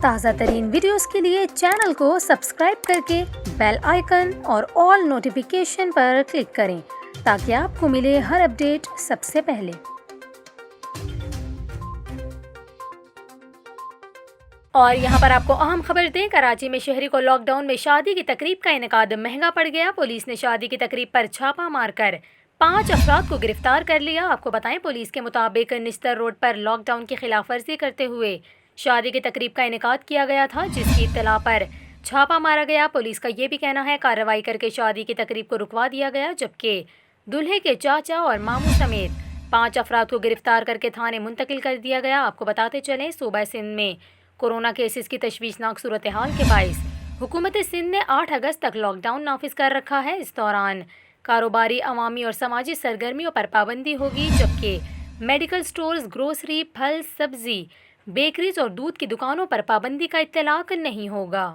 تازہ ترین ویڈیوز کے لیے چینل کو سبسکرائب کر کے بیل آئیکن اور آل نوٹیفیکیشن پر کلک کریں تاکہ آپ کو ملے ہر اپڈیٹ سب سے پہلے۔ اور یہاں پر آپ کو اہم خبر دیں، کراچی میں شہری کو لاک ڈاؤن میں شادی کی تقریب کا انعقاد مہنگا پڑ گیا۔ پولیس نے شادی کی تقریب پر چھاپہ مار کر 5 افراد کو گرفتار کر لیا۔ آپ کو بتائیں، پولیس کے مطابق نشتر روڈ پر لاک ڈاؤن کی خلاف ورزی کرتے ہوئے شادی کی تقریب کا انعقاد کیا گیا تھا، جس کی اطلاع پر چھاپہ مارا گیا۔ پولیس کا یہ بھی کہنا ہے کارروائی کر کے شادی کی تقریب کو رکوا دیا گیا، جبکہ دلہے کے چاچا اور ماموں سمیت 5 افراد کو گرفتار کر کے تھانے منتقل کر دیا گیا۔ آپ کو بتاتے چلیں، صوبہ سندھ میں کورونا کیسز کی تشویشناک صورتحال کے باعث حکومت سندھ نے 8 اگست تک لاک ڈاؤن نافذ کر رکھا ہے۔ اس دوران کاروباری، عوامی اور سماجی سرگرمیوں پر پابندی ہوگی، جبکہ میڈیکل سٹورز، گروسری، پھل، سبزی، بیکریز اور دودھ کی دکانوں پر پابندی کا اطلاق نہیں ہوگا۔